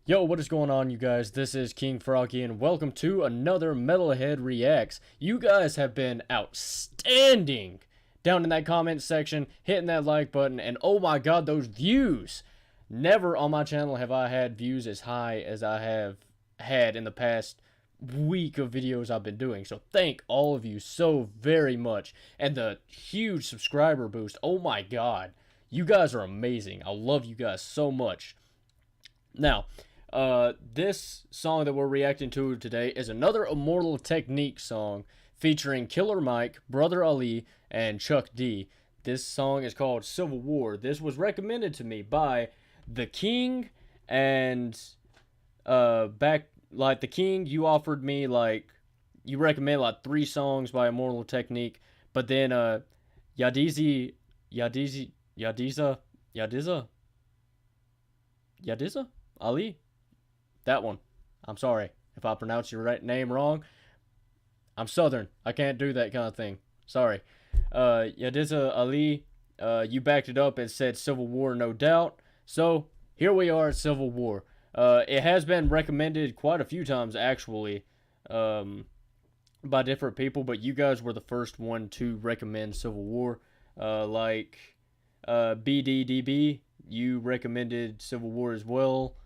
Yo, what is going on, you guys? This is King Froggy, and welcome to another Metalhead Reacts. You guys have been outstanding down in that comment section, hitting that like button, and oh my god, those views! Never on my channel have I had views as high as I have had in the past week of videos I've been doing. So thank all of you so very much. And the huge subscriber boost, oh my god. You guys are amazing. I love you guys so much. Now, this song that we're reacting to today is another Immortal Technique song featuring Killer Mike, Brother Ali, and Chuck D. This song is called Civil War. This was recommended to me by The King, and The King, you offered me, you recommend, 3 songs by Immortal Technique, but then, Yadiza Ali? That one. I'm sorry if I pronounce your name wrong. I'm Southern. I can't do that kind of thing. Sorry. Yadiza Ali, you backed it up and said Civil War, no doubt. So, here we are at Civil War. It has been recommended quite a few times, actually, by different people, but you guys were the first one to recommend Civil War. BDDB, you recommended Civil War as well.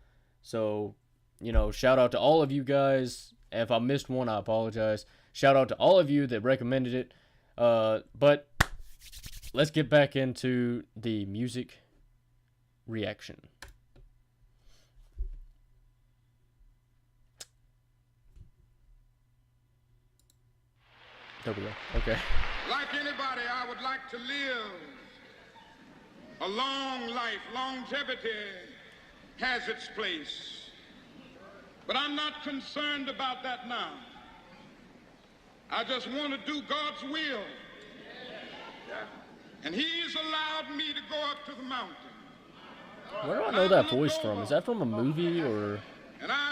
So, you know, shout out to all of you guys. If I missed one, I apologize. Shout out to all of you that recommended it. But let's get back into the music reaction. There we go. Okay. Like anybody, I would like to live a long life. Longevity has its place. But I'm not concerned about that now. I just want to do God's will. And He's allowed me to go up to the mountain. Where do I know that voice from? Is that from a movie, or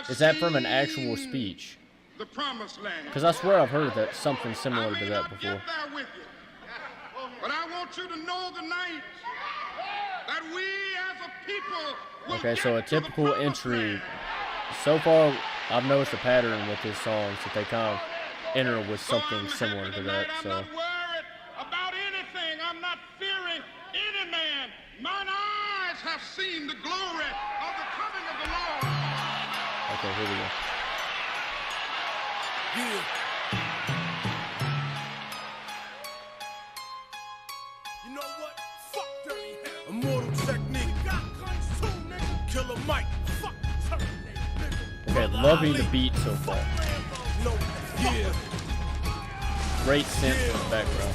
is that from an actual speech? The promised land. Because I swear I've heard that something similar to that before. Get there with you, but I want you to know tonight that we as a people will Okay, so a typical entry. So far, I've noticed a pattern with his songs that they kind of enter with something similar to that. So. I'm not worried about anything. I'm not fearing any man. Mine eyes have seen the glory of the coming of the Lord. Okay, here we go. Yeah. You know what? Fuck dirty hell. Immortal Technique. Got guns too, nigga. Killer Mike. Fuck Terminator, nigga. Okay, loving the beat so far. No, yeah. Great synth in the background.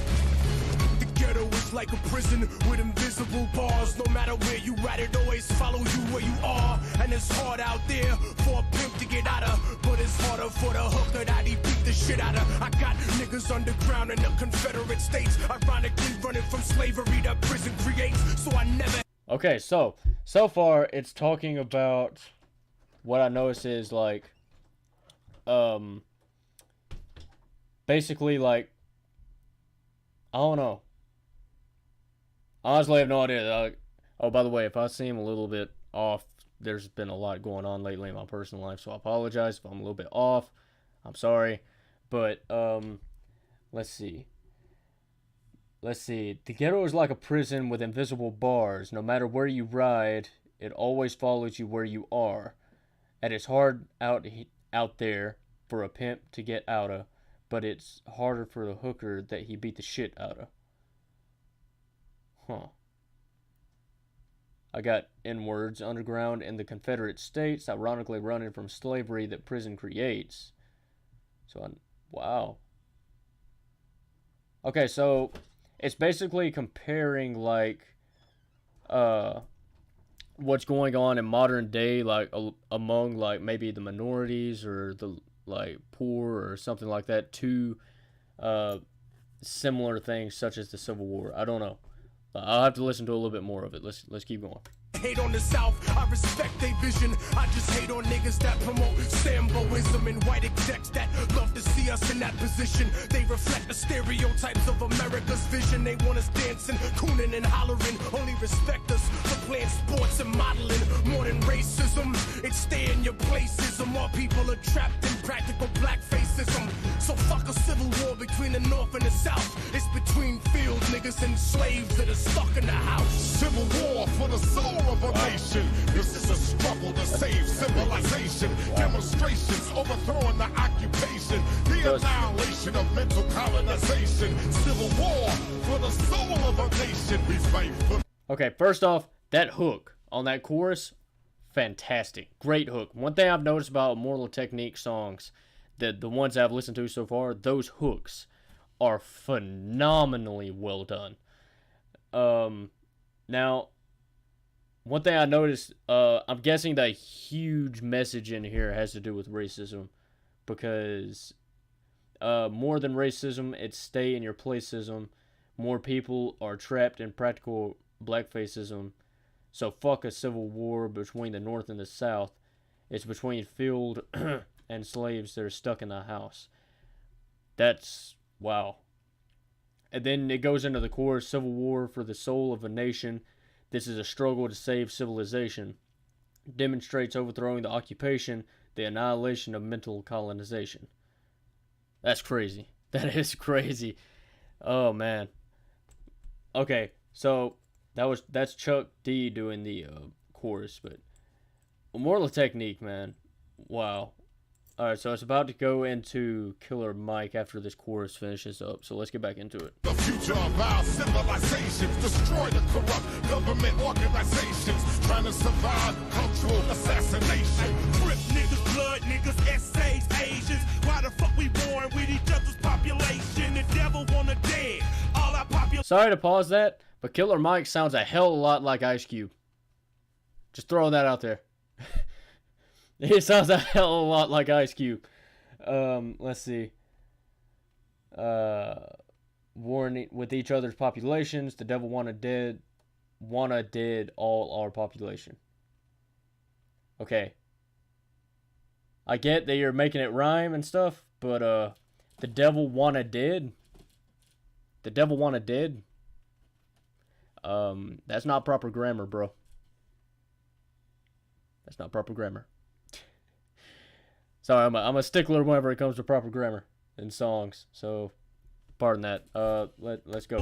The ghetto is like a prison with invisible bars. No matter where you at, it always follows you where you are. And it's hard out there for a pimp to get out of, but it's harder for the hooker that he beat the shit out of. I got niggas underground in the Confederate States, ironically running from slavery that prison creates. So I never. Okay, so far it's talking about what I notice is basically I don't know. I honestly have no idea. Oh, by the way, if I seem a little bit off, there's been a lot going on lately in my personal life, so I apologize if I'm a little bit off. I'm sorry. But, let's see. The ghetto is like a prison with invisible bars. No matter where you ride, it always follows you where you are. And it's hard out there for a pimp to get out of, but it's harder for the hooker that he beat the shit out of. Huh. I got N-words underground in the Confederate States, ironically running from slavery that prison creates. So, wow. Okay, so it's basically comparing what's going on in modern day, among maybe the minorities or the poor or something like that, to similar things such as the Civil War. I don't know. I'll have to listen to a little bit more of it. Let's keep going. Hate on the South, I respect their vision. I just hate on niggas that promote Samboism and white execs that love to see us in that position. They reflect the stereotypes of America's vision. They want us dancing, cooning and hollering. Only respect us for playing sports and modeling. More than racism, it, stay in your places. And more people are trapped in practical blackfacism. So fuck a civil war between the North and the South. It's between field niggas and slaves that are stuck in the house. Civil war for the soul of a nation. This is a struggle to save civilization. Demonstrations overthrowing the occupation. The annihilation of mental colonization. Civil war for the soul of a nation. We fight for. Okay, first off, that hook on that chorus, fantastic. Great hook. One thing I've noticed about Immortal Technique songs, the ones I've listened to so far, those hooks are phenomenally well done. Now, one thing I noticed, I'm guessing the huge message in here has to do with racism, because more than racism, it's stay in your placeism. More people are trapped in practical blackfacism. So fuck a civil war between the North and the South. It's between field and slaves that are stuck in the house. That's, wow. And then it goes into the chorus, civil war for the soul of a nation. This is a struggle to save civilization. Demonstrates overthrowing the occupation, the annihilation of mental colonization. That's crazy. That is crazy. Oh, man. Okay, so that's Chuck D doing the chorus, but Immortal Technique, man. Wow. Alright, so it's about to go into Killer Mike after this chorus finishes up, so let's get back into it. The future of our civilizations, destroy the corrupt government organizations, trying to survive cultural assassination. Drip niggas, blood niggas, essays, Asians. Why the fuck we born with each other's population? The devil wanna dead. All our population. Sorry to pause that, but Killer Mike sounds a hell of a lot like Ice Cube. Just throwing that out there. He sounds a hell of a lot like Ice Cube. Let's see. Warring with each other's populations. The devil wanna dead all our population. Okay. I get that you're making it rhyme and stuff, but the devil wanna dead. The devil wanna dead. That's not proper grammar, bro. That's not proper grammar. Sorry, I'm a stickler whenever it comes to proper grammar in songs, so pardon that. Let's go.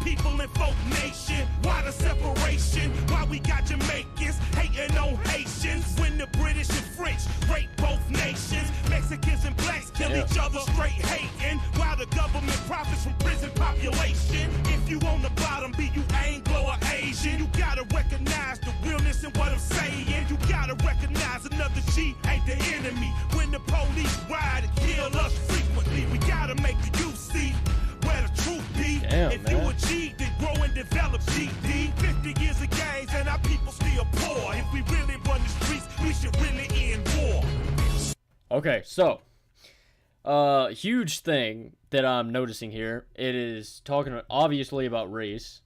People in folk nation, why the separation? Why we got Jamaicans hating on Haitians when the British and French rape both nations? Mexicans and blacks kill each other straight hating, while the government profits from prison population. If you on the bottom, be you Anglo or Asian, you gotta recognize the realness in what I'm saying. You gotta recognize another G ain't the enemy. When the police ride and kill us frequently, we gotta make the youth see where the truth be. Damn, if man. you a G, then grow and develop GD. 50 years of games and our people still poor. If we really run the streets, we should really end war. Okay, so huge thing that I'm noticing here. It is talking obviously about race.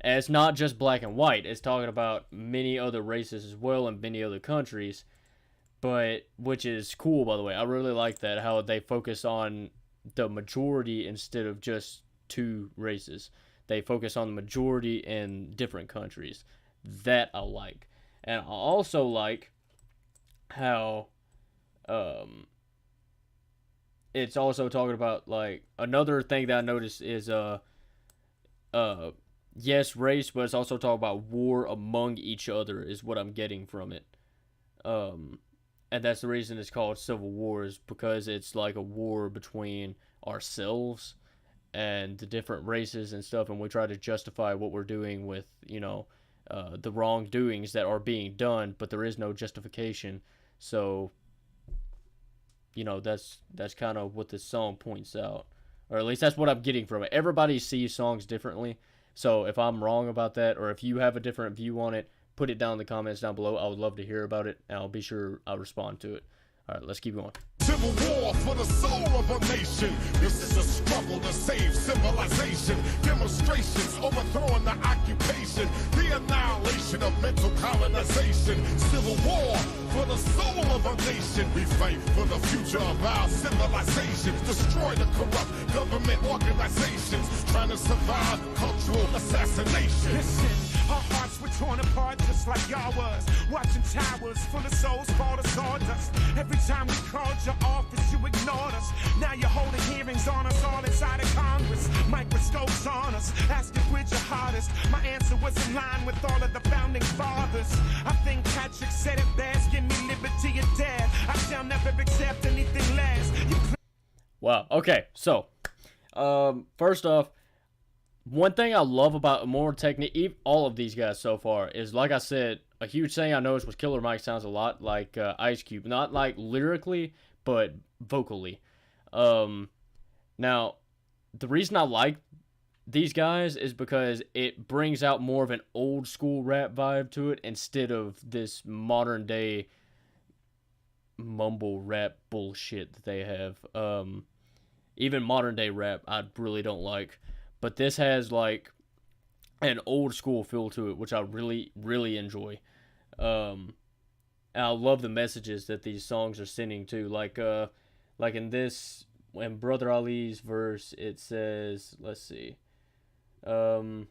And it's not just black and white. It's talking about many other races as well in many other countries. But which is cool, by the way. I really like that, how they focus on the majority instead of just two races. They focus on the majority in different countries. That I like. And I also like how it's also talking about, like, another thing that I noticed is yes, race, but it's also talking about war among each other is what I'm getting from it. And that's the reason it's called Civil War, is because it's like a war between ourselves and the different races and stuff, and we try to justify what we're doing with, you know, the wrongdoings that are being done, but there is no justification. So, you know, that's kind of what this song points out, or at least that's what I'm getting from it. Everybody sees songs differently, so if I'm wrong about that, or if you have a different view on it, put it down in the comments down below. I would love to hear about it, and I'll be sure I'll respond to it. All right, let's keep going. Civil war for the soul of a nation. This is a struggle to save civilization. Demonstrations overthrowing the occupation. The annihilation of mental colonization. Civil war for the soul of a nation. We fight for the future of our civilizations. Destroy the corrupt government organizations. Trying to survive cultural assassination. Listen, our hearts with torn apart just like y'all was. Watching towers full of souls fall to sawdust. Every time we called your office, you ignored us. Now you're holding hearings on us all inside of Congress. Microscopes on us, asking which your hardest. My answer was in line with all of the founding fathers. I think Patrick said it best, give me liberty or death. I shall never accept anything less. Wow. Okay, so first off, one thing I love about Immortal Technique, all of these guys so far, is, like I said, a huge thing I noticed was Killer Mike sounds a lot like Ice Cube. Not like lyrically, but vocally. Now, the reason I like these guys is because it brings out more of an old school rap vibe to it instead of this modern day mumble rap bullshit that they have. Even modern day rap I really don't like. But this has, like, an old school feel to it, which I really, really enjoy. And I love the messages that these songs are sending, too. Like in this, in Brother Ali's verse, it says, let's see. Now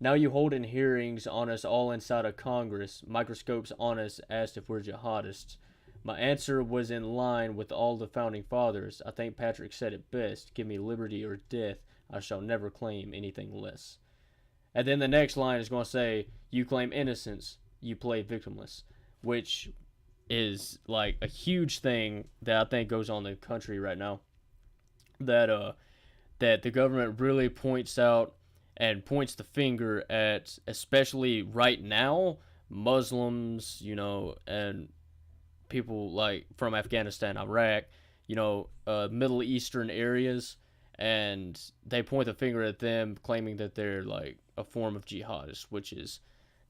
you holding hearings on us all inside of Congress. Microscopes on us asked if we're jihadists. My answer was in line with all the founding fathers. I think Patrick said it best. Give me liberty or death. I shall never claim anything less. And then the next line is going to say, you claim innocence, you play victimless. Which is like a huge thing that I think goes on in the country right now. That the government really points out and points the finger at, especially right now, Muslims, you know, and people like from Afghanistan, Iraq, you know, Middle Eastern areas, and they point the finger at them, claiming that they're like a form of jihadists, which is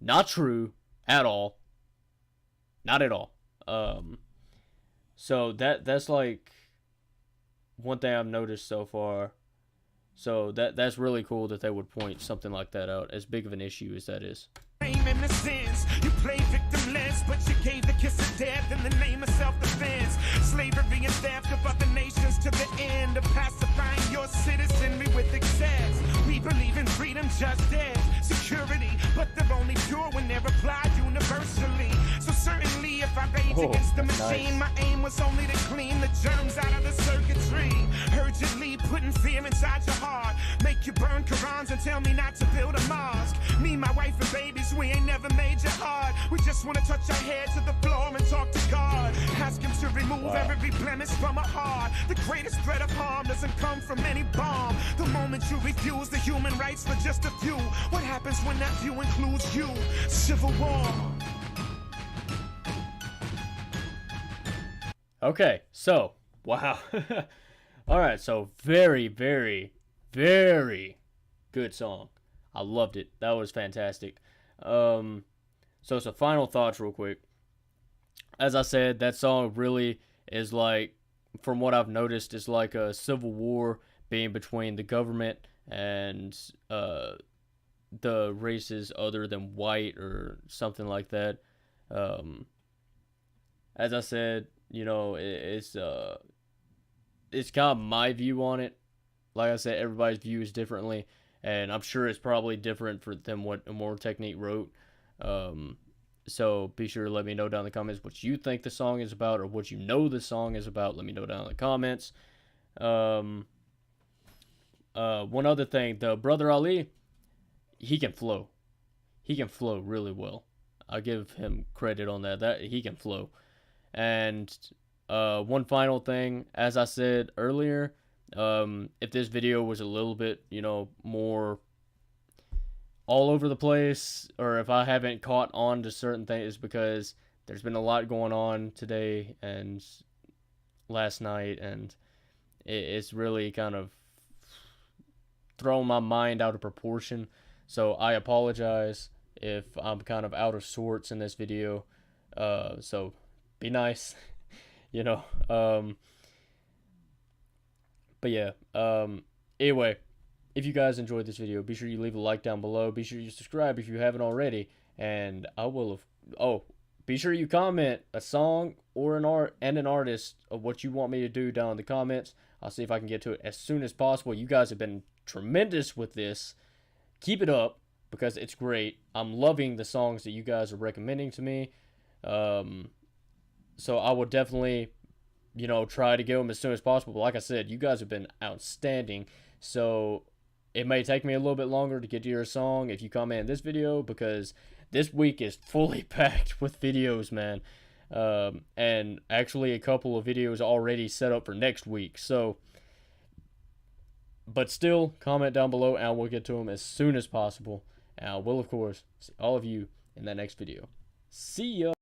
not true at all. Not at all. So that's like one thing I've noticed so far. So that's really cool that they would point something like that out, as big of an issue as that is. In the sins. You play victimless, but you gave the kiss of death in the name of self-defense. Slavery and theft of other nations to the end of pacifying your citizenry with excess. We believe in freedom, just death, security, but they're only pure when they're applied universally. So certainly if I rage against the machine, my aim was only to clean the germs out of the circuitry. Urgently putting fear inside your heart, make you burn Qurans and tell me not to build a mosque. Me, my wife and babies, we ain't never made you hard. We just want to touch our head to the floor and talk to God. Ask him to remove every blemish from our heart. The greatest threat of harm doesn't come from any bomb. The moment you refuse the human rights for just a few, what happens when that view includes you? Civil war. Okay, so, wow. Alright, so very, very, very good song. I loved it. That was fantastic. So some final thoughts real quick. As I said, that song really is like, from what I've noticed, is like a civil war being between the government and the races other than white or something like that. As I said, you know, it's kind of my view on it. Like I said, everybody's view is differently, and I'm sure it's probably different than what Immortal Technique wrote. So be sure to let me know down in the comments what you think the song is about, or what you know the song is about. Let me know down in the comments. One other thing, the Brother Ali, he can flow. He can flow really well. I'll give him credit on that. That he can flow. And one final thing, as I said earlier, if this video was a little bit, you know, more all over the place, or if I haven't caught on to certain things, because there's been a lot going on today and last night, and it's really kind of thrown my mind out of proportion. So I apologize if I'm kind of out of sorts in this video. So be nice, you know. But yeah, anyway, if you guys enjoyed this video, be sure you leave a like down below. Be sure you subscribe if you haven't already, and I will be sure you comment a song or an artist of what you want me to do down in the comments. I'll see if I can get to it as soon as possible. You guys have been tremendous with this. Keep it up. because it's great. I'm loving the songs that you guys are recommending to me. So I will definitely, try to get them as soon as possible. But like I said, you guys have been outstanding. So it may take me a little bit longer to get to your song if you comment in this video, because this week is fully packed with videos, man. And actually a couple of videos already set up for next week. So, but still, comment down below and we'll get to them as soon as possible. And I will, of course, see all of you in that next video. See ya!